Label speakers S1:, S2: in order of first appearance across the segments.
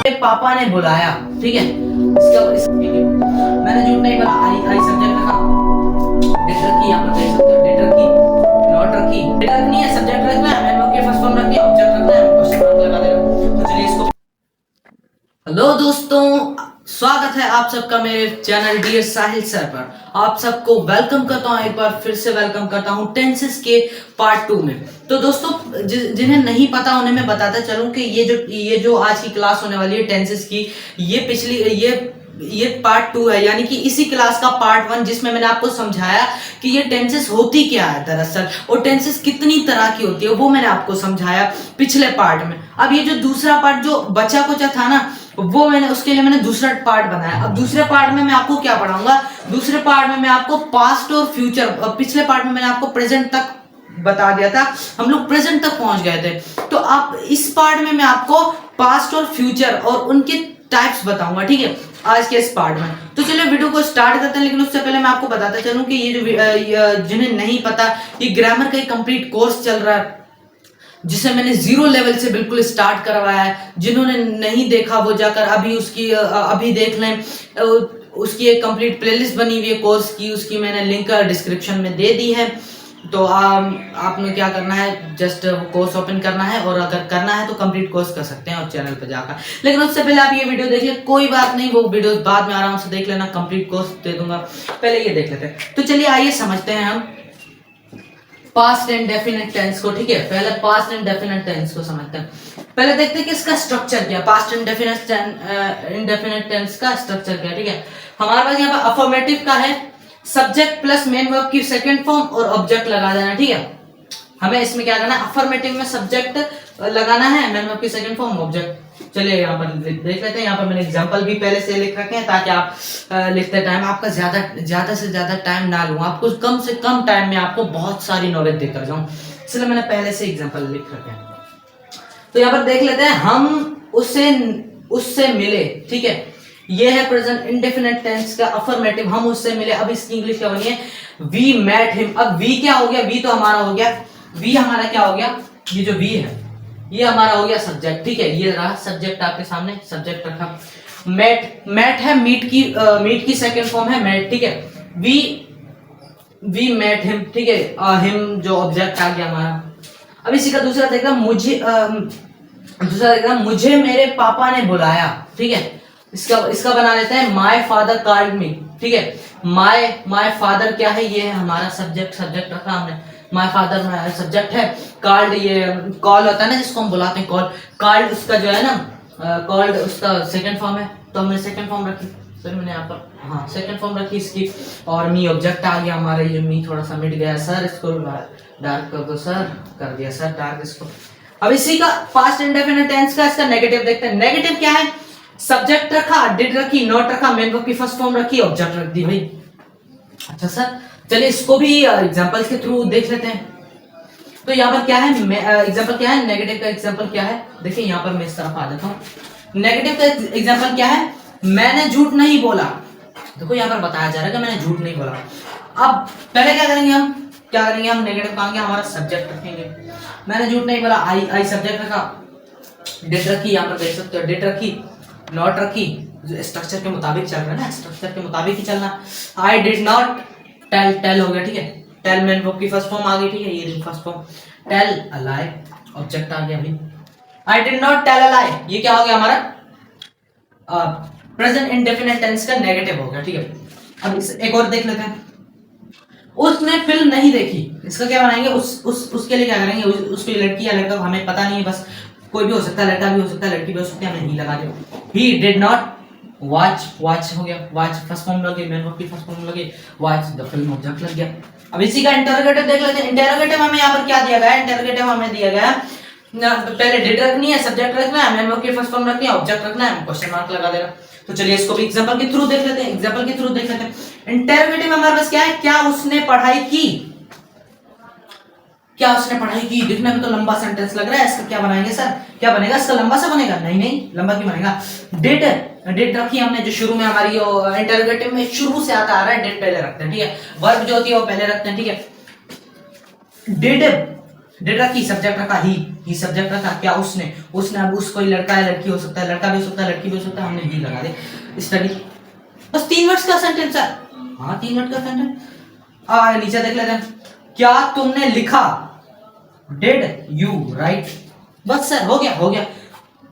S1: पापा ने बुलाया, ठीक है। मैंने झूठ नहीं बोला। आई सब्जेक्ट रखा, डेट रखी, यहाँ पर देख सकते हो डेट रखी, नॉट रखी, डेट रखनी है, सब्जेक्ट रखना है, मैंने ओके फर्स्ट फॉर्म रखनी है, ऑब्जेक्ट रखना है, क्वेश्चन मार्क लगा देना। तो चलिए इसको। हेलो दोस्तों, स्वागत है आप सबका मेरे चैनल डियर साहिल सर पर। आप सबको वेलकम करता हूं, एक बार फिर से वेलकम करता हूं टेंसेस के पार्ट 2 में। तो दोस्तों जिन्हें नहीं पता उन्हें मैं बताता चलूं कि ये जो आज की क्लास होने वाली है टेंसेस की, ये पार्ट 2 है, यानी कि इसी क्लास का पार्ट 1, जिसमें मैंने आपको समझाया कि ये टेंसेस होती क्या है दरअसल, और टेंसेस कितनी तरह की होती है वो मैंने आपको समझाया पिछले पार्ट में। अब ये जो दूसरा पार्ट जो बचा कुचा था ना, वो उसके लिए मैंने दूसरा पार्ट बनाया। अब दूसरे पार्ट में मैं आपको क्या पढ़ाऊंगा, दूसरे पार्ट में मैं आपको पास्ट और फ्यूचर, पिछले पार्ट में मैंने आपको प्रेजेंट तक बता दिया था, हम लोग प्रेजेंट तक पहुंच गए थे। तो अब इस पार्ट में मैं आपको पास्ट और फ्यूचर और उनके टाइप्स बताऊंगा, ठीक है, आज के इस पार्ट में। तो चलिए वीडियो को स्टार्ट करते हैं, लेकिन उससे पहले मैं आपको बताता चलूं कि ये जो जिन्हें नहीं पता, ये ग्रामर का एक कंप्लीट कोर्स चल रहा है, जिसे मैंने 0 लेवल से बिल्कुल स्टार्ट करवाया है। जिन्होंने नहीं देखा वो जाकर अभी देख लें। उसकी एक कंप्लीट प्लेलिस्ट बनी हुई है कोर्स की, उसकी मैंने लिंक डिस्क्रिप्शन में दे दी है। तो आपने क्या करना है, जस्ट कोर्स ओपन करना है, और अगर करना है तो कंप्लीट कोर्स कर सकते हैं और चैनल पर जाकर। लेकिन उससे पहले आप ये वीडियो देख ले, कोई बात नहीं, वो वीडियो बाद में आराम से देख लेना, कंप्लीट कोर्स दे दूंगा, पहले ये देख लेते हैं। तो चलिए आइए समझते हैं हम पास्ट एंड डेफिनेट टेंस को, ठीक है। पहले पास्ट एंड डेफिनेट टेंस को समझते हैं। पहले देखते हैं कि इसका स्ट्रक्चर क्या है, पास्ट एंड इंडेफिनेट टेंस का स्ट्रक्चर क्या है, ठीक है। हमारे पास यहाँ पर अफर्मेटिव का है, सब्जेक्ट प्लस मेन वर्ब की सेकंड फॉर्म और ऑब्जेक्ट लगा देना, ठीक है। हमें इसमें क्या करना है, अफर्मेटिव में सब्जेक्ट लगाना है, मेन वर्ब की सेकंड फॉर्म ऑब्जेक्ट। चलिए यहाँ पर देख लेते हैं। यहाँ पर मैंने एग्जांपल भी पहले से लिख रखे हैं, ताकि आप लिखते टाइम आपका ज्यादा से ज्यादा टाइम ना लूं, आपको कम से कम टाइम में आपको बहुत सारी नॉलेज देकर जाऊं, इसलिए मैंने पहले से एग्जांपल लिख रखे हैं। तो यहाँ पर देख लेते हैं, हम उससे मिले, ठीक है। ये है प्रेजेंट इंडेफिनिट टेंस का अफर्मेटिव, हम उससे मिले। अब इसकी इंग्लिश क्या बनी है, वी मेट हिम। अब वी क्या हो गया, वी तो हमारा हो गया, वी हमारा क्या हो गया, ये जो वी है ये हमारा हो गया सब्जेक्ट, ठीक है। ये रहा सब्जेक्ट आपके सामने, सब्जेक्ट रखा। मेट है, मीट की सेकंड फॉर्म है मेट, ठीक है। वी मेट हिम, ठीक है। हिम जो ऑब्जेक्ट आ गया हमारा। अब इसी का दूसरा देखना, मुझे मेरे पापा ने बुलाया, ठीक है। इसका बना लेते हैं, माय फादर कॉल्ड मी, ठीक है। माय फादर क्या है, ये है हमारा सब्जेक्ट रखा हमने, माय फादर सब्जेक्ट है। कॉल्ड, ये कॉल होता है ना जिसको हम बुलाते हैं, कॉल्ड उसका जो है ना, कॉल्ड उसका सेकंड फॉर्म है, तो हमने सेकंड फॉर्म रखी। सर मैंने यहाँ पर, हाँ, सेकंड फॉर्म रखी इसकी। और मी ऑब्जेक्ट आ गया हमारा, ये मी थोड़ा सा मिट गया, सर इसको डार्क कर दो, सर कर दिया सर डार्क इसको। अब इसी का पास्ट इंडेफिनिट टेंस का इसका नेगेटिव देखते हैं। नेगेटिव क्या है, सब्जेक्ट रखा, डिड रखी, नॉट रखा, मेन वर्ब की फर्स्ट फॉर्म रखी, ऑब्जेक्ट रख दी भाई। अच्छा सर, चलिए इसको भी एग्जांपल्स के थ्रू देख लेते हैं। तो यहाँ पर क्या है, एग्जांपल क्या है, नेगेटिव का एग्जांपल क्या है, देखिए यहाँ पर मैं इस तरफ आ जाता हूँ। नेगेटिव का एग्जांपल क्या है, मैंने झूठ नहीं बोला। देखो यहाँ पर बताया जा रहा है कि मैंने झूठ नहीं बोला। अब पहले क्या करेंगे हम नेगेटिव कहेंगे, हमारा सब्जेक्ट रखेंगे। मैंने झूठ नहीं बोला, आई सब्जेक्ट रखा, डेट रखी, यहाँ पर देख सकते हो डेट रखी, नॉट रखी, स्ट्रक्चर के मुताबिक चल रहा है ना, स्ट्रक्चर के मुताबिक ही चलना। आई डिड नॉट टेल हो गया, ठीक है। टेल मेन वर्ब की फर्स्ट फॉर्म आ गई, ठीक है, ये first form. Tell a lie, object आ गया अभी। I did not tell a lie, ये क्या हो गया हमारा, प्रेजेंट इंडेफिनिट टेंस का नेगेटिव हो गया, ठीक है। अब एक और देख लेते हैं, उसने फिल्म नहीं देखी। इसका क्या बनाएंगे, उसके लिए क्या करेंगे, उसकी लड़की या लड़का हमें पता नहीं है, बस कोई भी हो सकता है, लड़का भी हो सकता है, लड़की भी हो सकती है, हमने ही लगा दिया। ही डिड नॉट वॉच हो गया, वॉच फर्स्ट फॉर्म लगी, मेन वर्ब की फर्स्ट फॉर्म लगी, वॉच द फिल्म ऑब्जेक्ट लग गया। अब इसी का इंटरोगेटिव देख लेते हैं। इंटरोगेटिव हमें यहाँ पर क्या दिया गया है, इंटरोगेटिव हमें दिया गया पहले डिड रखनी है, सब्जेक्ट रखना है, मेन वर्ब की फर्स्ट फॉर्म रखनी है, ऑब्जेक्ट रखना है, क्वेश्चन मार्क लगा देना। तो चलिए इसको भी एग्जांपल के थ्रू देख लेते हैं। इंटरोगेटिव हमारे पास क्या है, क्या उसने पढ़ाई की, दिखने में तो लंबा सेंटेंस लग रहा है, इसका क्या बनाएंगे सर, क्या बनेगा, इसका लंबा सा बनेगा, नहीं लंबा क्यों बनेगा। डिड रखी हमने, जो शुरू में हमारी इंटरोगेटिव में शुरू से आता आ रहा है, डिड पहले रखते हैं, ठीक है। वर्ब जो होती है वो पहले रखते हैं, ठीक है। डिड डेट रखी, सब्जेक्ट रखा ही सब्जेक्ट रखा, क्या उसने, अब उस कोई लड़का है लड़की हो सकता है, लड़का भी हो सकता है लड़की भी हो सकता है, हमने ही लगा दे स्टडी। बस 3 वर्ड्स का सेंटेंस है। हाँ 3 वर्ड का सेंटेंस। नीचे देख लेते हैं, क्या तुमने लिखा, डिड यू राइट। बस सर हो गया।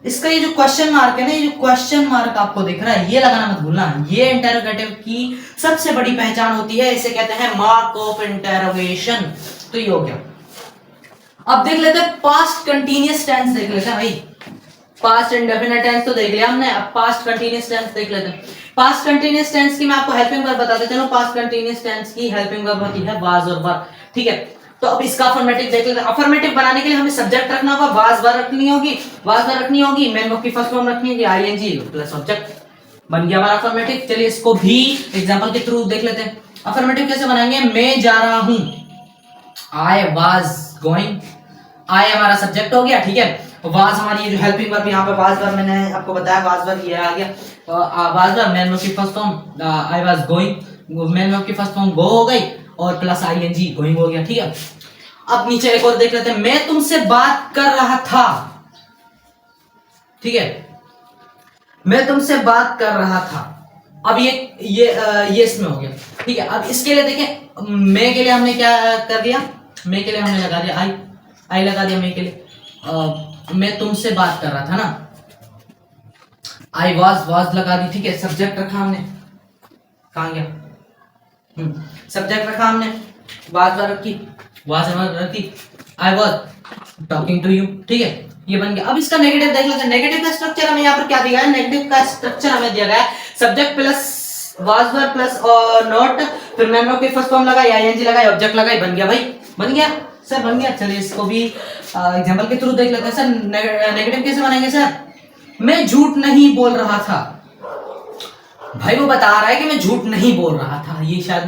S1: इसका ये जो क्वेश्चन मार्क है ना, ये जो क्वेश्चन मार्क आपको दिख रहा है, ये लगाना मत भूलना। ये इंटरोगेटिव की सबसे बड़ी पहचान होती है, इसे कहते हैं मार्क ऑफ इंटरोगेशन। तो ये हो गया। अब देख लेते हैं पास्ट कंटीन्यूअस टेंस देख लेते हैं भाई। पास्ट इंडेफिनिट टेंस तो देख लिया हमने, अब पास्ट कंटीन्यूअस टेंस देख लेते हैं। पास्ट कंटीन्यूअस टेंस की मैं आपको हेल्पिंग वर्ब बताते चलो। पास्ट कंटीन्यूअस टेंस की हेल्पिंग वर्ब होती है वाज और वर, ठीक है। तो अब इसका अफर्मेटिव देख लेते हैं। अफर्मेटिव बनाने के लिए हमें सब्जेक्ट रखना होगा, वाज वर रखनी होगी, मेन वर्ब की फर्स्ट फॉर्म रखनी होगी आईएनजी प्लस ऑब्जेक्ट, बन गया हमारा अफर्मेटिव। चलिए इसको भी एग्जांपल के थ्रू देख लेते हैं। अफर्मेटिव कैसे बनाएंगे, मैं जा रहा हूं, आई वाज गोइंग, आई हमारा सब्जेक्ट हो गया, ठीक है। वाज हमारी ये जो हेल्पिंग वर्ब, यहाँ पे वाज वर्ब मैंने आपको बताया, वाज वर्ब ये आ गया। वाज वर्ब मेन वर्ब की first form I was going, main verb की फर्स्ट फॉर्म गो हो गई और प्लस आईएनजी गोइंग हो गया, ठीक है। अब नीचे एक और देख लेते हैं, मैं तुमसे बात कर रहा था, ठीक है, मैं तुमसे बात कर रहा था। अब ये इसमें हो गया, ठीक है। अब इसके लिए देखें, मैं के लिए हमने क्या कर दिया, मैं के लिए हमने लगा दिया आई लगा दिया मैं के लिए। मैं तुमसे बात कर रहा था ना, आई वाज लगा दी, ठीक है। सब्जेक्ट रखा हमने, कहां गया, सब्जेक्ट रखा हमने, वाज रखी, I was talking to you, ठीक है, ये बन गया। अब इसका नेगेटिव देख लेते हैं। नेगेटिव का स्ट्रक्चर हमें यहाँ पर क्या दिया है, नेगेटिव का स्ट्रक्चर हमें दिया गया है subject plus was verb plus और नॉट, फिर मेन वर्ब की फर्स्ट फॉर्म लगाई, आईएनजी लगाई, ऑब्जेक्ट लगाई, बन गया भाई, बन गया सर, बन गया। चलिए इसको भी एग्जांपल के थ्रू देख लेते हैं। सर नेगेटिव कैसे बनाएंगे सर, मैं झूठ नहीं बोल रहा था, भाई वो बता रहा है कि मैं झूठ नहीं बोल रहा था। ये शायद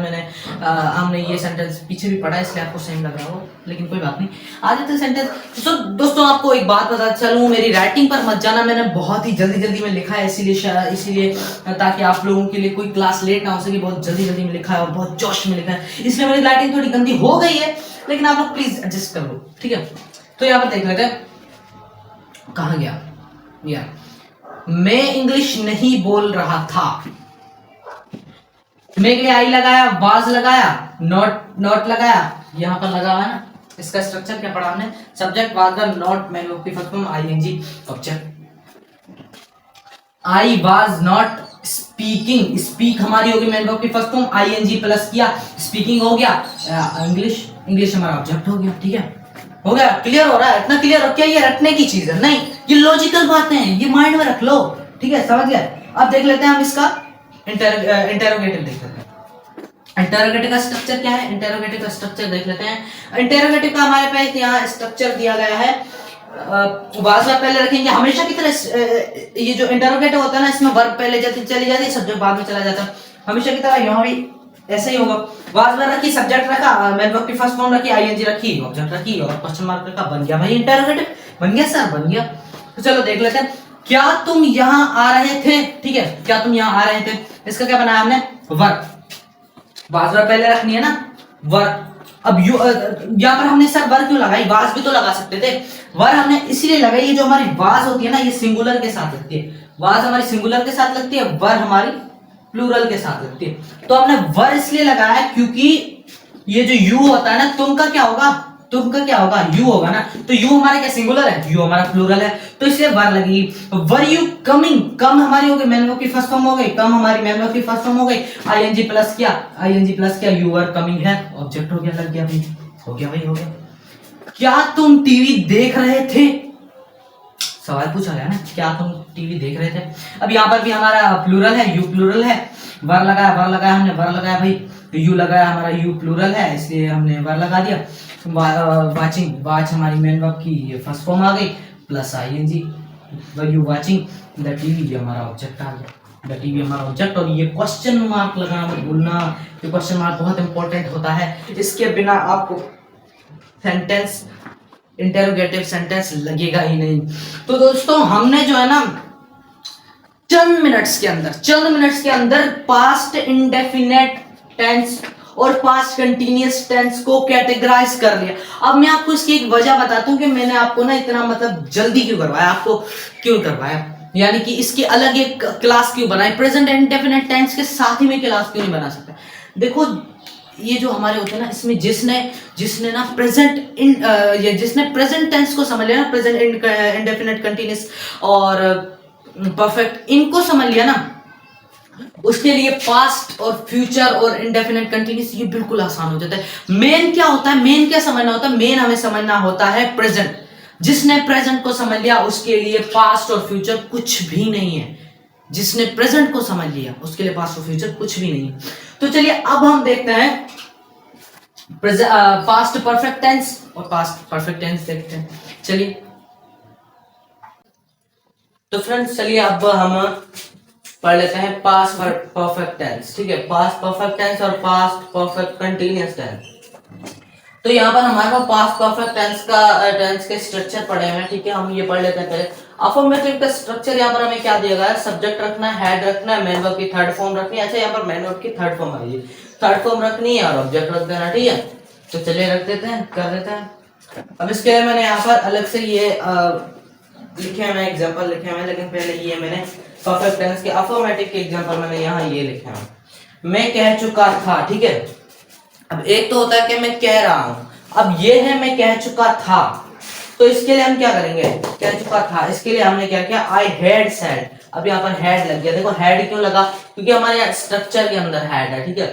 S1: हमने ये सेंटेंस पीछे भी पढ़ा है, इसलिए आपको सेम लग रहा हो, लेकिन कोई बात नहीं, आ जाते सेंटेंस। तो दोस्तों आपको एक बात बता चलूं, मेरी राइटिंग पर मत जाना, मैंने बहुत ही जल्दी में लिखा है, इसीलिए ताकि आप लोगों के लिए कोई क्लास लेट ना हो सके, बहुत जल्दी में लिखा है और बहुत जोश में लिखा है, इसलिए मेरी राइटिंग थोड़ी गंदी हो गई है, लेकिन आप लोग प्लीज एडजस्ट कर लो, ठीक है। तो यहाँ पर देख लेते हैं, कहां गया यार, मैं इंग्लिश नहीं बोल रहा था, मैं के लिए आई लगाया, वाज लगाया, नॉट लगाया, यहां पर लगा हुआ है ना। इसका स्ट्रक्चर क्या पढ़ा हमने, subject was verb not main verb की first form ING object. I was not speaking, speak हमारी होगी मेन वर्ब की फर्स्ट फॉर्म, आईएनजी प्लस किया, स्पीकिंग हो गया, इंग्लिश हमारा ऑब्जेक्ट हो गया, ठीक है, हो गया। क्लियर हो रहा है, इतना क्लियर हो क्या, ये रटने की चीज है नहीं, ये लॉजिकल बातें हैं, ये माइंड में रख लो, ठीक है, समझ गए। अब देख लेते हैं हम इसका इंटेरोगेटिव देख लेते हैं। इंटेरोगेटिव का स्ट्रक्चर क्या है, इंटेरोगेटिव का स्ट्रक्चर देख लेते हैं। इंटेरोगेटिव का हमारे पास यहाँ स्ट्रक्चर दिया गया है, वाज वर्ब पहले रखेंगे हमेशा की तरह। ये जो इंटेरोगेटिव होता है ना, इसमें वर्ब पहले चली जाती है, सब्जेक्ट बाद में चला जाता है, हमेशा की तरह यहाँ भी ऐसे ही होगा। वाज वर्ब रखी, सब्जेक्ट रखा, मेन वर्ब की फर्स्ट फॉर्म रखी, आईएनजी रखी, ऑब्जेक्ट रखी और क्वेश्चन मार्क रखा, बन गया भाई इंटेरोगेटिव, बन गया सर, बन गया। तो चलो देख लेते हैं, क्या तुम यहाँ आ रहे थे, ठीक है, क्या तुम यहाँ आ रहे थे, इसका क्या बनाया हमने, वर्ब, वाज वर्ब पहले रखनी है ना, वर्ब। अब यहाँ पर हमने सर वर्ब क्यों लगाई, वाज भी तो लगा सकते थे, वर्ब हमने इसीलिए लगाई, ये जो हमारी वाज होती है ना, ये सिंगुलर के साथ लगती है, वाज हमारी सिंगुलर के साथ लगती है, वर्ब हमारी प्लूरल के साथ लगती है। तो हमने वर्ब इसलिए लगाया क्योंकि ये जो यू होता है ना, तुमका क्या होगा, यू होगा ना, तो यू हमारे क्या सिंगुलर है, यू हमारा प्लूरल है, तो इसलिए वर लगेगी। वर यू कमिंग, कम हमारी हो गई मेन वर्ब की फर्स्ट फॉर्म हो गई, कम हमारी मेन वर्ब की फर्स्ट फॉर्म हो गई, आईएनजी प्लस किया, यू वर कमिंग है, ऑब्जेक्ट हो गया, लग गया भाई, हो गया। क्या तुम टीवी देख रहे थे, सवाल पूछा गया ना, क्या तुम टीवी देख रहे थे। अब यहाँ पर भी हमारा प्लूरल है, यू प्लूरल है, वर लगाया हमने, वर लगाया भाई, यू लगाया, हमारा यू प्लूरल है, इसलिए हमने वर लगा दिया। वाचिंग, वाच हमारी मेन वर्ब की फर्स्ट फॉर्म आ गई, plus ING, were you watching the TV, ये हमारा ऑब्जेक्ट आ गया, द टीवी हमारा ऑब्जेक्ट। और ये क्वेश्चन मार्क लगाना मत भूलना, ये क्वेश्चन मार्क बहुत इंपॉर्टेंट होता है, इसके बिना आपको सेंटेंस, इंटेरोगेटिव सेंटेंस लगेगा ही नहीं। तो दोस्तों हमने जो है ना चंद मिनट्स के अंदर पास्ट इंडेफिनेट टेंस और पास्ट कंटिन्यूअस टेंस को कैटेगराइज कर लिया। अब मैं आपको इसकी एक वजह बताता हूं कि मैंने आपको ना इतना मतलब जल्दी क्यों करवाया, आपको क्यों करवाया, यानी कि इसकी अलग एक क्लास क्यों बनाई, प्रेजेंट इंडेफिनिट टेंस के साथ ही में क्लास क्यों नहीं बना सकता। देखो ये जो हमारे होते हैं ना, इसमें जिसने ना प्रेजेंट इन ये जिसने प्रेजेंट टेंस को समझ लिया ना, प्रेजेंट इंडेफिनिट कंटिन्यूअस और परफेक्ट, इनको समझ लिया ना, उसके लिए पास्ट और फ्यूचर और इंडेफिनिट कंटिन्यूअस ये बिल्कुल आसान हो जाता है। मेन क्या होता है, मेन क्या समझना होता है, मेन हमें समझना होता है प्रेजेंट। जिसने प्रेजेंट को समझ लिया उसके लिए पास्ट और फ्यूचर कुछ भी नहीं है। जिसने प्रेजेंट को समझ लिया उसके लिए पास्ट और फ्यूचर कुछ भी नहीं है। तो चलिए अब हम देखते हैं पास्ट परफेक्ट टेंस और पास्ट परफेक्ट टेंस देखते हैं। चलिए तो फ्रेंड्स, चलिए अब हम पढ़ लेते हैं पास्ट परफेक्ट टेंस। ठीक है, पास्ट परफेक्ट टेंस और पास्ट परफेक्ट कंटीन्यूअस टेंस। तो यहाँ पर हमारे पास पास्ट परफेक्ट टेंस के स्ट्रक्चर पढ़े हैं। ठीक है, हम ये पढ़ लेते हैं पहले। अफर्मेटिव का स्ट्रक्चर यहाँ पर हमें क्या दिया गया है, सब्जेक्ट रखना है, हेड रखना है, मेन वर्ब की थर्ड फॉर्म रखनी है। अच्छा, यहाँ पर मेन वर्ब की थर्ड फॉर्म आई है, थर्ड फॉर्म रखनी है और ऑब्जेक्ट रख देना। ठीक है, तो चलिए रख देते हैं, कर देते हैं। अब इसके लिए मैंने यहाँ पर अलग से ये लिखे हैं, एग्जांपल लिखे हैं, लेकिन पहले ये मैंने परफेक्ट टेंस के अफर्मेटिव के एग्जांपल मैंने यहाँ ये लिखे हैं। मैं कह चुका था। ठीक है, अब एक तो होता है कि मैं कह रहा हूं, अब ये है मैं कह चुका था। तो इसके लिए हम क्या करेंगे, कह चुका था, इसके लिए हमने क्या किया, आई हैड सेड। अब यहाँ पर हैड लग गया। देखो हैड क्यों लगा, क्योंकि हमारे स्ट्रक्चर के अंदर हैड है। ठीक है,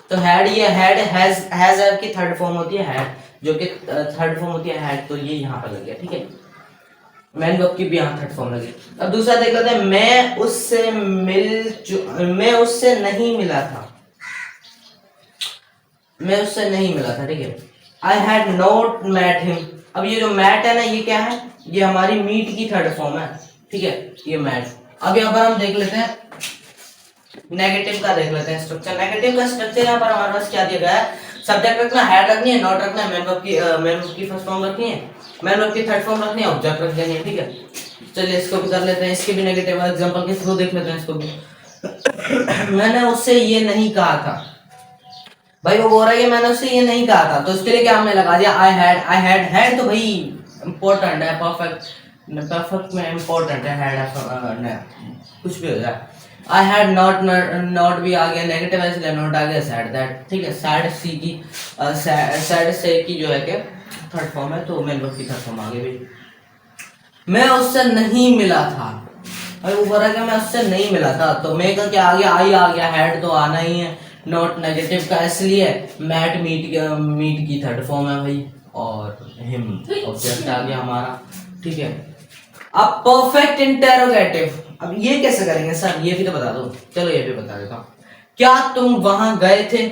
S1: तो हैड, ये हैड हैज की थर्ड फॉर्म होती है हैड, जो कि थर्ड फॉर्म होती है हैड, तो ये यहाँ पर लग गया। ठीक है, मेन वर्ब की भी यहाँ थर्ड फॉर्म लगी। अब दूसरा देख लेते हैं, मैं उससे नहीं मिला था, मैं उससे नहीं मिला था। ठीक है, I had not met him. अब ये जो मैट है ना, ये क्या है, ये हमारी मीट की थर्ड फॉर्म है। ठीक है, ये मैट। अब यहाँ पर हम देख लेते हैं नेगेटिव का, देख लेते हैं स्ट्रक्चर। नेगेटिव का स्ट्रक्चर यहाँ पर हमारे पास क्या दिया गया है, सब्जेक्ट रखना, हेड रखनी है, नॉट रखना है, मेन वर्ब की फर्स्ट फॉर्म रखनी है, मेन वर्ब की थर्ड फॉर्म रखनी है, ऑब्जेक्ट रख देनी है। ठीक है, चलिए इसको भी कर लेते हैं, इसके भी नेगेटिव एग्जांपल के थ्रू देख लेते हैं इसको भी। मैंने उससे ये नहीं कहा था, भाई वो बोल रहा है कि मैंने उससे ये नहीं कहा था, तो उसके लिए क्या हमने लगा दिया, आई हैड तो भाई इंपॉर्टेंट है, परफेक्ट में इंपॉर्टेंट है, हैड कुछ भी हो जाए। आई हैड नॉट भी आ गया, नेगेटिव है इसलिए नॉट आ गया, सैड दैट। ठीक है, सैड सी की सैड से की जो है कि थर्ड फॉर्म है, तो मेन वर्ब की थर्ड फॉर्म आ गई भाई। मैं उससे नहीं मिला था, अरे वो बोल रहा है कि मैं उससे नहीं मिला था, तो मैं का क्या आ गया, आई आ गया, हैड तो आना ही है, नॉट नेगेटिव का इसलिए, मैट मीट की थर्ड फॉर्म है भाई, और हिम ऑब्जेक्ट आ गया हमारा। ठीक है, अब परफेक्ट इंटेरोगेटिव, अब ये कैसे करेंगे सर, ये भी तो बता दो। चलो ये भी बता देता हूं, क्या तुम वहां गए थे।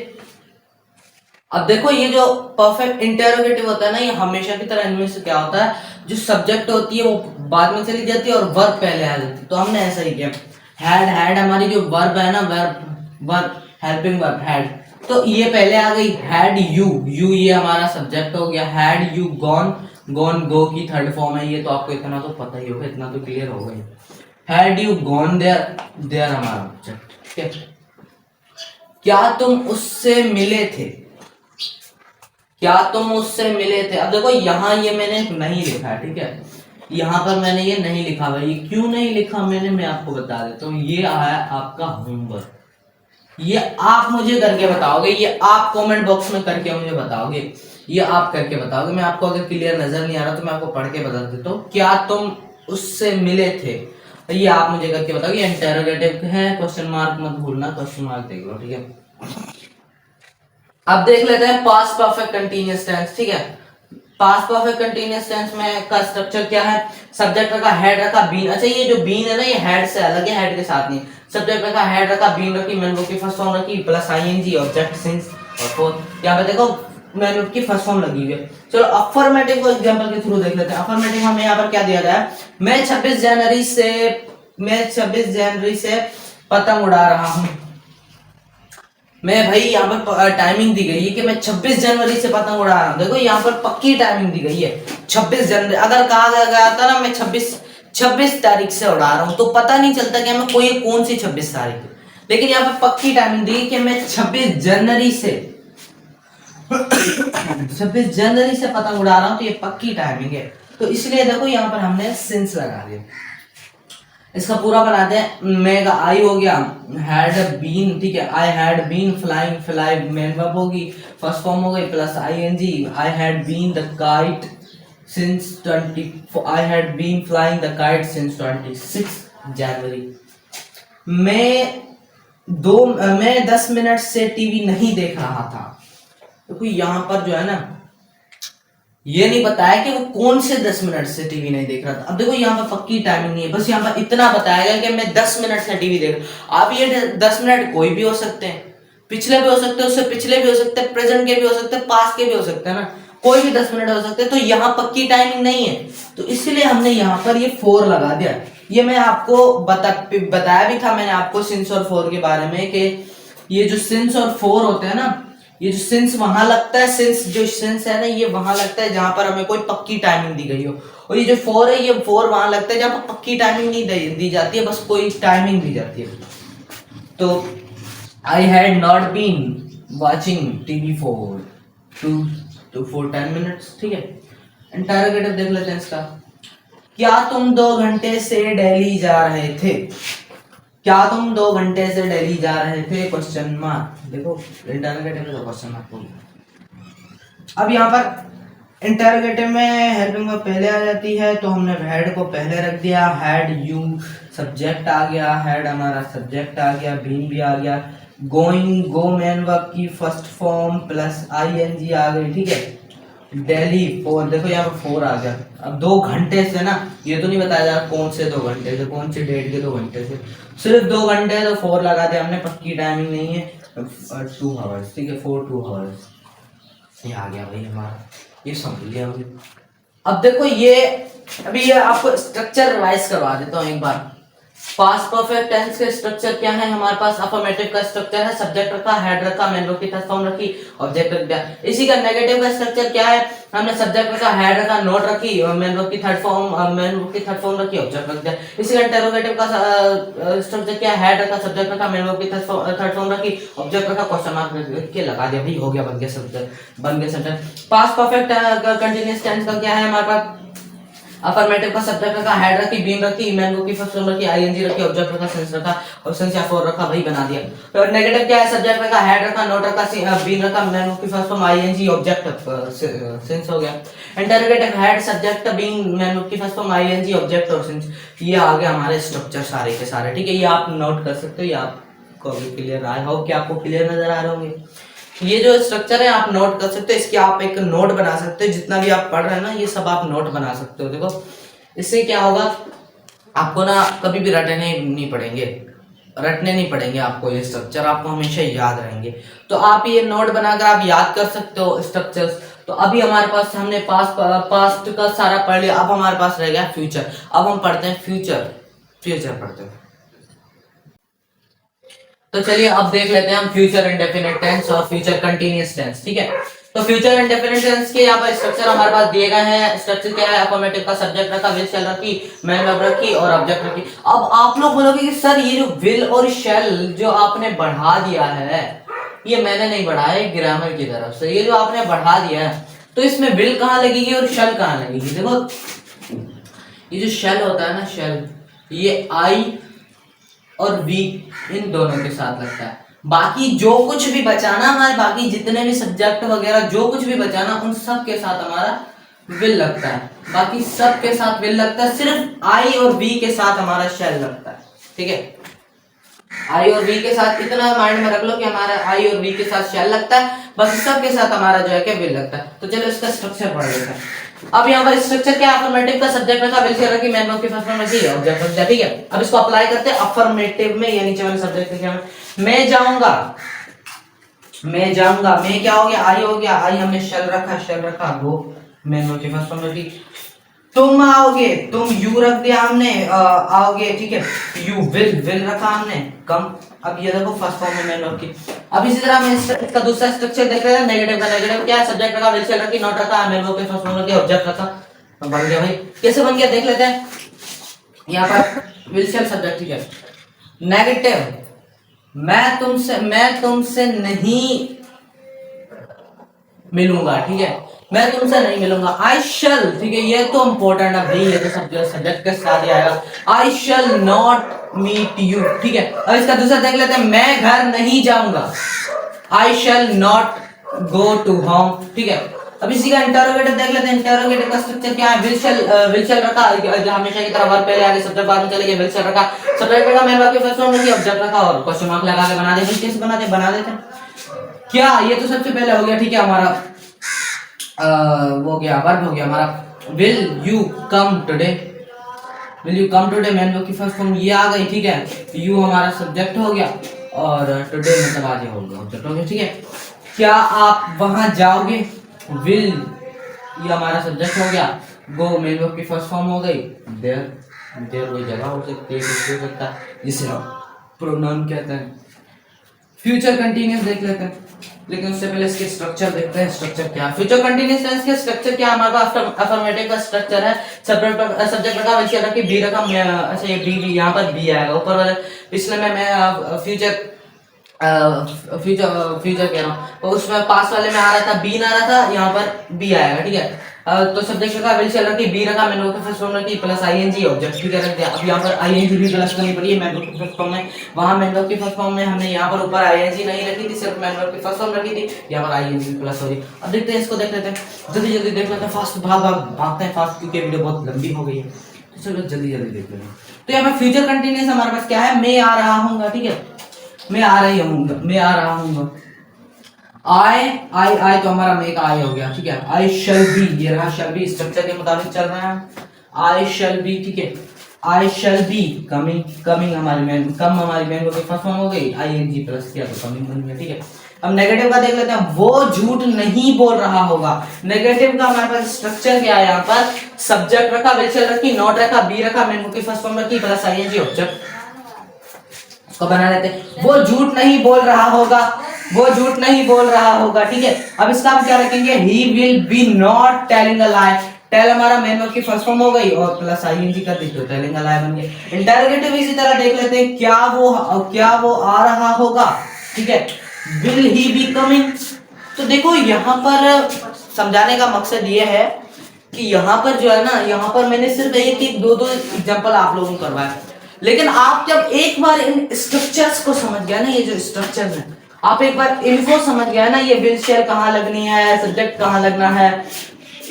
S1: अब देखो ये जो परफेक्ट इंटेरोगेटिव होता है ना, ये हमेशा की तरह इनमें से क्या होता है, जो सब्जेक्ट होती है वो बाद में चली जाती है और वर्ब पहले आ जाती है। तो हमने ऐसा ही किया, हैड हमारी जो वर्ब है ना, वर्ब हेल्पिंग वर्ब हैड, तो ये पहले आ गई, हैड यू ये हमारा सब्जेक्ट हो गया, हैड यू गॉन गो की थर्ड फॉर्म है, ये तो आपको इतना तो पता ही होगा, इतना तो क्लियर हो गई। हैड यू गॉन देयर हमारा ऑब्जेक्ट। ठीक है, क्या तुम उससे मिले थे, क्या तुम उससे मिले थे। अब देखो यहाँ ये मैंने नहीं लिखा है। ठीक है, यहाँ पर मैंने ये नहीं लिखा भाई, ये क्यों नहीं लिखा मैंने, मैं आपको बता देता हूँ। ये आया आपका होमवर्क, ये आप मुझे करके बताओगे, ये आप कमेंट बॉक्स में करके मुझे बताओगे, ये आप करके बताओगे। मैं आपको अगर क्लियर नजर नहीं आ रहा तो मैं आपको पढ़ के बता देता हूँ, क्या तुम उससे मिले थे, ये आप मुझे करके बताओगे। ये इंटरोगेटिव है, क्वेश्चन मार्क मत भूलना, क्वेश्चन मार्क देख लो। ठीक है, अब देख लेते हैं पास्ट परफेक्ट कंटीन्यूअस टेंस। ठीक है, पास्ट परफेक्ट कंटीन्यूअस टेंस में का स्ट्रक्चर क्या है, सब्जेक्ट रखा, हेड रखा, बीन। अच्छा, ये जो बीन है ना, ये हेड से अलग है, हेड के साथ नहीं। सब्जेक्ट रखा, हेड रखा, बीन रखी, मेन वर्ब की फर्स्ट फॉर्म रखी, प्लस आईएनजी, ऑब्जेक्ट सिंस और फोर्थ। यहाँ पे देखो मेन वर्ब की फर्स्ट फॉर्म लगी हुई है। चलो अफर्मेटिव को एग्जांपल के थ्रू देख लेते हैं। अफर्मेटिव हमें यहाँ पर क्या दिया गया है, मैं 26 जनवरी से पतंग उड़ा रहा हूँ। मैं भाई यहाँ पर टाइमिंग दी गई है कि मैं 26 जनवरी से पतंग उड़ा रहा हूँ। देखो यहाँ पर पक्की टाइमिंग दी गई है 26 जनवरी। अगर कहा गया था ना मैं 26 तारीख से उड़ा रहा हूँ, तो पता नहीं चलता कि मैं कौन सी 26 तारीख है। लेकिन यहाँ पर पक्की टाइमिंग दी कि मैं 26 जनवरी से जनवरी से पतंग उड़ा रहा हूँ तो ये पक्की टाइमिंग है, तो इसलिए देखो यहाँ पर हमने सिंस लगा दिया। इसका पूरा बनाते हैं। मेगा आई हो गया, हैड बीन, ठीक है, I had been flying, fly main verb होगी, फर्स्ट फॉर्म हो गई, plus ING, I had been the kite since 20, I had been flying the kite since 26 January. मैं 10 मिनट से टीवी नहीं देख रहा था। तो यहाँ पर जो है ना, ये नहीं बताया कि वो कौन से 10 मिनट से टीवी नहीं देख रहा था। अब देखो यहाँ पर पक्की टाइमिंग नहीं है, बस यहाँ पर इतना बताया गया कि मैं 10 मिनट से टीवी देख रहा हूँ। अब ये 10 मिनट कोई भी हो सकते हैं, पिछले भी हो सकते हैं, उससे पिछले भी हो सकते हैं, प्रेजेंट के भी हो सकते हैं, पास्ट के भी हो सकते हैं ना, कोई भी 10 मिनट हो सकते हैं। तो यहाँ पक्की टाइमिंग नहीं है, तो इसलिए हमने यहाँ पर ये 4 लगा दिया। ये मैं आपको बताया भी था मैंने आपको सिंस और 4 के बारे में, कि ये जो सिंस और 4 होते हैं ना, ये जो सिंस वहां लगता है, सिंस है ना, ये वहां लगता है जहां पर हमें कोई पक्की टाइमिंग दी गई हो। और ये जो 4 है, ये 4 वहां लगता है जहां पर पक्की टाइमिंग नहीं दी जाती है, बस कोई टाइमिंग दी जाती है। तो I had not been watching TV for 10 minutes, ठीक है। इंटरोगेटिव देख लेते हैं इसका। क्या तुम 2 घंटे से दिल्ली जा रहे थे? क्या तुम 2 घंटे से दिल्ली जा रहे थे? Question mark. देखो इंटरोगेटिव में क्वेश्चन मार्क होगा। अब यहाँ पर इंटरोगेटिव में हेल्पिंग वर्ब पहले आ जाती है, तो हमने हैड को पहले रख दिया। हैड यू सब्जेक्ट आ गया, हैड हमारा सब्जेक्ट आ गया, बीन भी आ गया, गोइंग गो मैन वर्ब की फर्स्ट फॉर्म प्लस आईएनजी आ गई, ठीक है। दिल्ली 4, देखो यहाँ पर 4 आ गया। अब 2 घंटे से ना, ये तो नहीं बताया जा कौन से 2 घंटे से, कौन से डेट के 2 घंटे से, सिर्फ 2 घंटे, तो 4 लगा दिया हमने, पक्की टाइमिंग नहीं है। 2 आवर्स, ठीक है, 2 आवर्स ये आ गया भाई हमारा, ये समझ लिया भाई। अब देखो ये, अभी ये आपको स्ट्रक्चर रिवाइज करवा देता हूँ एक बार। पास्ट परफेक्ट टेंस के स्ट्रक्चर क्या है हमारे पास? अफर्मेटिव का स्ट्रक्चर है, सब्जेक्ट रखा, हेड रखा, मेन वर्ब की थर्ड फॉर्म रखी, ऑब्जेक्ट रख दिया। इसी का नेगेटिव का स्ट्रक्चर क्या है? हमने सब्जेक्ट रखा, हेड रखा, नोट रखी, मेन वर्ब की थर्ड फॉर्म रखी, ऑब्जेक्ट रख दिया। इसी का इंटरोगेटिव का स्ट्रक्चर क्या है? हेड रखा, सब्जेक्ट रखा, मेन वर्ब की थर्ड फॉर्म रखी, ऑब्जेक्ट रखा, क्वेश्चन मार्क के लगा दिया भाई, हो गया, बन गया सब्जेक्ट, बन गया sentence. Past perfect continuous tense का क्या है हमारे पास? अफर्मेटिव का सब्जेक्ट रखा, हेड रखी, बीन रखी, मेन वर्ब की फर्स्ट फॉर्म रखी, आईएनजी रखी, ऑब्जेक्ट रखा, सेंस रखा, और सेंस या 4 रखा, वही बना दिया। तो नेगेटिव क्या है? सब्जेक्ट रखा, हेड रखा, नोट रखा, बीन रखा, मेन वर्ब की first form, ING, object, tense हो गया। Interrogative, had, subject, been, main verb की फर्स्ट फॉर्म, आईएनजी, ऑब्जेक्ट और सेंस, ये आ गया हमारे स्ट्रक्चर सारे के सारे, ठीक है। ये आप नोट कर सकते हो, ये आपको अभी क्लियर आया हो, क्या आपको क्लियर नजर आ रहे होंगे? ये जो स्ट्रक्चर है आप नोट कर सकते हो, इसकी आप एक नोट बना सकते हो, जितना भी आप पढ़ रहे हैं ना, ये सब आप नोट बना सकते हो। देखो इससे क्या होगा, आपको ना कभी भी रटने नहीं पड़ेंगे आपको, ये स्ट्रक्चर आपको हमेशा याद रहेंगे। तो आप ये नोट बनाकर आप याद कर सकते हो स्ट्रक्चर्स। तो अभी हमारे पास, हमने पास्ट का सारा पढ़ लिया, अब हमारे पास रह गया फ्यूचर। अब हम पढ़ते हैं फ्यूचर पढ़ते हैं। तो चलिए अब देख लेते हैं हम फ्यूचर इंडेफिनिट टेंस और फ्यूचर कंटीन्यूअस टेंस, ठीक है। तो फ्यूचर इंडेफिनिट टेंस के यहाँ पर स्ट्रक्चर हमारे पास दिए गए हैं। स्ट्रक्चर क्या है? अफर्मेटिव का सब्जेक्ट रखा, विल शैल रखी, मेन वर्ब रखी और ऑब्जेक्ट रखी। अब आप लोग बोलोगे कि सर ये जो विल और शैल जो आपने बढ़ा दिया है, ये मैंने नहीं बढ़ाया, ग्रामर की तरफ से, ये जो आपने बढ़ा दिया है, तो इसमें विल कहाँ लगेगी और शैल कहाँ लगेगी? देखो ये जो शैल होता है ना, शैल, ये आई और वी इन दोनों के साथ लगता है। बाकी जो कुछ भी बचाना हमारे, बाकी जितने भी सब्जेक्ट वगैरह जो कुछ भी बचाना, उन सब के साथ हमारा विल लगता है। बाकी सब के साथ विल लगता है, सिर्फ आई और वी के साथ हमारा शैल लगता है, ठीक है। आई और वी के साथ इतना माइंड में रख लो कि हमारा आई और वी के साथ शैल लगता है, बाकी सब के साथ हमारा जो है कि विल लगता है। तो चलो इसका स्ट्रक्चर पढ़ लेते हैं। अब यहाँ पर स्ट्रक्चर क्या है? अफर्मेटिव का सब्जेक्ट रखा, विल शैल रखी, मेन वर्ब की फर्स्ट फॉर्म रखी, ऑब्जेक्ट रख दिया, ठीक है। अब इसको अप्लाई करते हैं अफर्मेटिव में, ये नीचे वाले सब्जेक्ट के क्या? मैं जाऊंगा, मैं क्या हो गया? आई हो गया, आई हमने शैल रखा, गो मेन वर्ब की फर्स्ट फॉर्म रखी। तुम आओगे, तुम यू रख दिया हमने, आओगे, ठीक है। यू विल रखा हमने, कम। अब ये देखो फर्स्ट फॉर्म में मेन वर्ब की। अब इसी तरह हम इसका दूसरा स्ट्रक्चर देख रहे हैं। नेगेटिव का नेगेटिव क्या है? सब्जेक्ट रखा, विल शैल रखी, नॉट रखा, मेन वर्ब के फर्स्ट फॉर्म रखी, ऑब्जेक्ट रखा, बन गया भाई। कैसे बन गया देख लेते हैं। यहाँ पर विल शैल सब्जेक्ट, ठीक है। नेगेटिव, मैं तुमसे नहीं मिलूंगा, ठीक है, मैं तुमसे नहीं मिलूंगा। आई शल, ठीक है, ये तो इम्पोर्टेंट है भाई, ये तो सब्जेक्ट के साथ ही आएगा। आई शल नॉट मीट यू, ठीक है। अब इसका दूसरा देख लेते हैं, मैं घर नहीं जाऊंगा। I shall not go to home, ठीक है। अब इसी का इंटरोगेटिव देख लेते हैं। इंटरोगेटिव का स्ट्रक्चर क्या है? विल शैल रखा, हमेशा की तरह वर्ब पहले आगे सब्जेक्ट बाद में चलेगा। विल शैल रखा, सब्जेक्ट रखा, मेन वाक्य फर्स्ट फॉर्म में ऑब्जेक्ट रखा और क्वेश्चन मार्क लगा के बना दे। कैसे बना देते हैं क्या? ये तो सबसे पहले हो गया, ठीक है, हमारा वो गया वर्ब हो गया हमारा। Will you come today, will you come today, main वाक्य फर्स्ट फॉर्म ये आ गई, ठीक है। यू हमारा सब्जेक्ट हो गया और टुडे मतलब आज होगा ऑब्जेक्ट हो गया, ठीक है। क्या आप वहां जाओगे? विल ये हमारा सब्जेक्ट हो गया। गो मेन वर्ब की फर्स्ट फॉर्म हो गई। देयर कोई जगह हो सकती है, कुछ हो सकता है जिसे प्रोनाउन कहते हैं। फ्यूचर कंटीन्यूअस देख लेते हैं, लेकिन उससे पहले इसके स्ट्रक्चर देखते हैं। स्ट्रक्चर क्या है फ्यूचर कंटीन्यूअस टेंस के? स्ट्रक्चर क्या हमारे पास? अफर्मेटिव का स्ट्रक्चर है। सब्जेक्ट रखा, विल रखा, बी रखा। अच्छा ये बी यहाँ पर बी आएगा ऊपर वाले। पिछले में मैं फ्यूचर फ्यूचर कह रहा हूँ, तो उसमें पास वाले में आ रहा था बी, ना आ रहा था, यहाँ पर बी आएगा, ठीक है। तो सब्जेक्ट रखा, विल शैल रखी, बी रखा, मैंने उसके फर्स्ट फॉर्म रखी प्लस आईएनजी, ऑब्जेक्ट भी रख दिया। अब यहाँ पर आईएनजी भी प्लस करनी पड़ी है मैन वर्ब की फर्स्ट फॉर्म में। वहां मैन वर्ब की फर्स्ट फॉर्म में हमने यहाँ पर ऊपर आईएनजी नहीं रखी थी, सिर्फ मैन वर्ब की फर्स्ट फॉर्म रखी थी। यहाँ पर आईएनजी प्लस हो गई। अब देखते हैं, इसको देख लेते हैं, जल्दी जल्दी देख लेते हैं, फास्ट भागते हैं फास्ट, क्योंकि वीडियो बहुत लंबी हो गई है, तो चलो जल्दी जल्दी देख लेते हैं। तो यहाँ पर फ्यूचर कंटिन्यूअस हमारे पास क्या है? मैं आ रहा हूँ, ठीक है, मैं आ रही हूँ, मैं आ रहा हूँ। आई तो हमारा मेक आई हो गया, ठीक है। आई शैल बी, ये रहा शैल बी, स्ट्रक्चर के मुताबिक चल रहा है। आई शैल बी, ठीक है। आई शैल बी कमिंग, कमिंग हमारी मैन, कम हमारी मैन को फर्स्ट फॉर्म हो गई, आईएनजी प्लस किया तो कमिंग बन गया, ठीक है। अब नेगेटिव का देख लेते हैं, वो झूठ नहीं बोल रहा होगा। नेगेटिव का हमारे पास स्ट्रक्चर क्या है? यहाँ पर सब्जेक्ट रखा, विल शैल रखी, नॉट रखा, बी रखा, मैन को फर्स्ट फॉर्म रखी प्लस आईएनजी ऑब्जेक्ट को बना लेते हैं। वो झूठ नहीं बोल रहा होगा, वो झूठ नहीं बोल रहा होगा, ठीक है। अब इसका हम क्या रखेंगे? He will be not telling a lie. Tell हमारा मेन वर्ब की फर्स्ट फॉर्म हो गई और प्लस आईएनजी कर दी तो टेलिंग अ लाई बन गया। इंटरोगेटिव इसी तरह देख लेते हैं, क्या वो आ रहा होगा, ठीक है। Will he be coming. तो देखो यहाँ पर समझाने का मकसद ये है कि यहाँ पर जो है ना, यहाँ पर मैंने सिर्फ एक दो एग्जांपल आप लोगों को करवाया, लेकिन आप जब एक बार इन स्ट्रक्चर्स को समझ गया ना, ये जो स्ट्रक्चर्स हैं, आप एक बार इनको समझ गया ना, ये विल शैल कहाँ लगनी है, सब्जेक्ट कहाँ लगना है,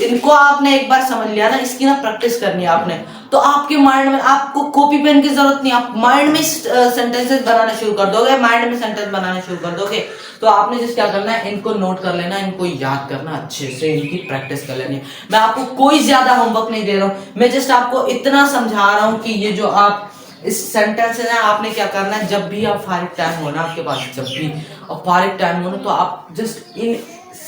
S1: इनको आपने एक बार समझ लिया ना, इसकी ना प्रैक्टिस करनी है आपने, तो आपके माइंड में, आपको कॉपी पेन की जरूरत नहीं, आप माइंड में सेंटेंसेस बनाना शुरू कर दोगे, माइंड में सेंटेंस बनाना शुरू कर दोगे। तो आपने जिस क्या करना है, इनको नोट कर लेना, इनको याद करना, अच्छे से इनकी प्रैक्टिस कर लेनी है। मैं आपको कोई ज्यादा होमवर्क नहीं दे रहा हूँ, मैं जस्ट आपको इतना समझा रहा हूँ कि ये जो आप इस सेंटेंस है ना, आपने क्या करना है, जब भी आप फारिग टाइम हो ना आपके पास, जब भी और फारिग टाइम हो ना, तो आप जस्ट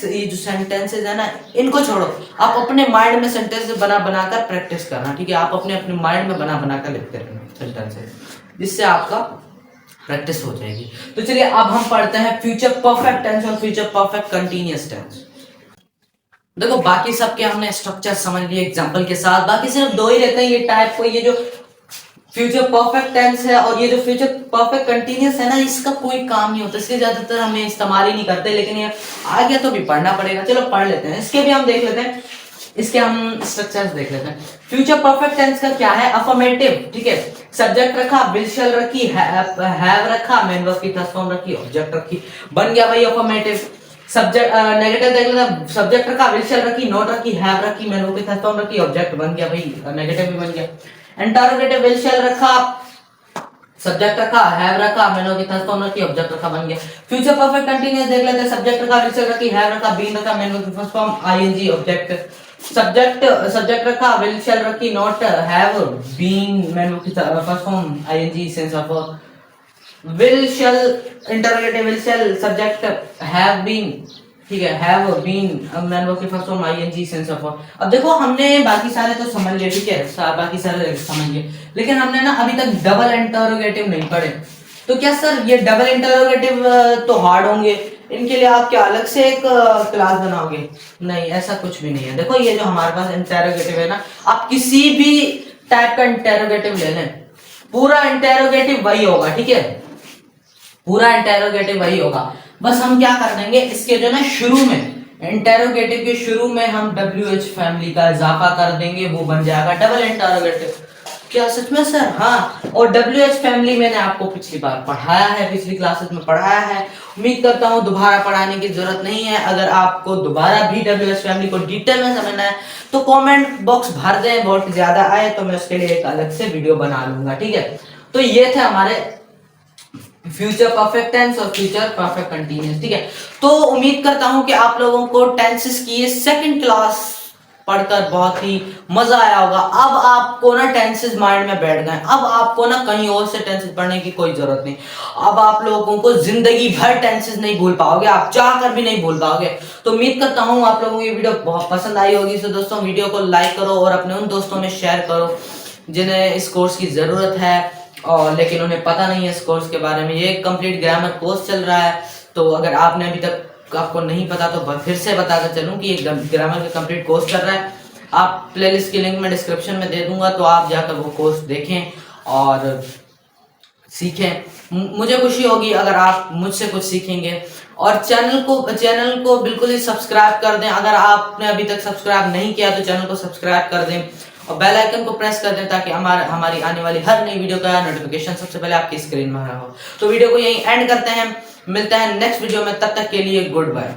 S1: ये जो सेंटेंसेस है ना, इनको छोड़ो, आप अपने माइंड में सेंटेंस बना कर प्रैक्टिस करना, ठीक है। आप अपने माइंड में बना कर लिखते रहना सेंटेंसेस, जिससे आपका प्रैक्टिस हो जाएगी। तो चलिए अब हम पढ़ते हैं फ्यूचर परफेक्ट टेंस और फ्यूचर परफेक्ट कंटीन्यूअस टेंस। देखो बाकी सबके हमने स्ट्रक्चर समझ लिए एग्जांपल के साथ, बाकी सिर्फ दो ही रहते हैं ये टाइप को, ये जो फ्यूचर परफेक्ट टेंस है और ये जो फ्यूचर परफेक्ट कंटीन्यूअस है ना, इसका कोई काम नहीं होता, इसके ज्यादातर हमें इस्तेमाल ही नहीं करते, लेकिन ये आ गया तो भी पढ़ना पड़ेगा। चलो पढ़ लेते हैं, इसके भी हम देख लेते हैं, इसके हम स्ट्रक्चर्स देख लेते हैं। फ्यूचर परफेक्ट टेंस का क्या है? अफर्मेटिव, ठीक है, सब्जेक्ट रखा, विल शैल रखी, हैव रखा, मेन वर्ब की फर्स्ट फॉर्म रखी, ऑब्जेक्ट रखी, बन गया भाई अफर्मेटिव। सब्जेक्ट नेगेटिव देख लेते, सब्जेक्ट रखा, विल शैल रखी, नॉट रखी, हैव रखी, मेन वर्ब की फर्स्ट फॉर्म रखी, ऑब्जेक्ट बन गया भाई, नेगेटिव भी बन गया। इंटरोगेटिव, विल शैल रखा, सब्जेक्ट रखा, हैव रखा, मैंने की फर्स्ट फॉर्म रखी, ऑब्जेक्ट रखा, बन गया। फ्यूचर परफेक्ट कंटीन्यूअस देख लेते हैं, सब्जेक्ट रखा, विल शैल रखी, हैव रखा, बीन रखा, मैंने की first form ING, object, subject रखा, विल शैल रखी, नॉट, हैव, बीन, मैंने की first form ING, sense of will shall, interrogative, will shall, subject, have been, ठीक है, हैव बीन, मैन वर्ब की first form ING, sense of. अब देखो हमने बाकी सारे तो समझ लिए, ठीक है, बाकी सारे समझ लिए, लेकिन हमने ना अभी तक डबल इंटरोगेटिव नहीं पढ़े। तो क्या सर ये डबल इंटरोगेटिव तो हार्ड होंगे, इनके लिए आप क्या अलग से एक क्लास बनाओगे? नहीं, ऐसा कुछ भी नहीं है। देखो ये जो हमारे पास इंटरोगेटिव है ना, आप किसी भी टाइप का इंटरोगेटिव ले लें, पूरा इंटरोगेटिव वही होगा, ठीक है, पूरा इंटरोगेटिव वही होगा। बस हम क्या कर देंगे, इसके जो ना शुरू में इंटेरोगेटिव के शुरू में हम WH फैमिली का इजाफा कर देंगे, वो बन जाएगा डबल इंटेरोगेटिव। क्या सच में सर? हाँ, और WH फैमिली मैंने आपको पिछली बार पढ़ाया है, पिछली क्लासेस में पढ़ाया है। उम्मीद करता हूँ दोबारा पढ़ाने की जरूरत नहीं है। अगर आपको दोबारा भी WH फैमिली को डिटेल में समझना है तो कमेंट बॉक्स भर दें, बहुत ज्यादा आए तो मैं उसके लिए एक अलग से वीडियो बना लूंगा, ठीक है। तो ये थे हमारे फ्यूचर परफेक्ट टेंस और फ्यूचर परफेक्ट कंटीन्यूअस, ठीक है। तो उम्मीद करता हूं कि आप लोगों को टेंसेस की ये सेकंड क्लास पढ़कर बहुत ही मजा आया होगा। अब आपको ना टेंसेस माइंड में बैठ गए, अब आपको ना कहीं और से टेंसेस पढ़ने की कोई जरूरत नहीं। अब आप लोगों को जिंदगी भर टेंसेस नहीं भूल पाओगे, आप चाह कर भी नहीं भूल पाओगे। तो उम्मीद करता हूं आप लोगों को ये वीडियो बहुत पसंद आई होगी। तो दोस्तों वीडियो को लाइक करो और अपने उन दोस्तों में शेयर करो जिन्हें इस कोर्स की जरूरत है और लेकिन उन्हें पता नहीं है इस कोर्स के बारे में। ये कंप्लीट ग्रामर कोर्स चल रहा है, तो अगर आपने अभी तक आपको नहीं पता तो फिर से बताकर चलूं कि ये ग्रामर का कंप्लीट कोर्स चल रहा है। आप प्लेलिस्ट की लिंक मैं डिस्क्रिप्शन में दे दूंगा, तो आप जाकर वो कोर्स देखें और सीखें। मुझे खुशी होगी अगर आप मुझसे कुछ सीखेंगे। और चैनल को बिल्कुल ही सब्सक्राइब कर दें। अगर आपने अभी तक सब्सक्राइब नहीं किया तो चैनल को सब्सक्राइब कर दें और बेल आइकन को प्रेस कर दें ताकि हमारी आने वाली हर नई वीडियो का नोटिफिकेशन सबसे पहले आपकी स्क्रीन में आ रहा हो। तो वीडियो को यहीं एंड करते हैं, मिलते हैं नेक्स्ट वीडियो में, तब तक के लिए गुड बाय।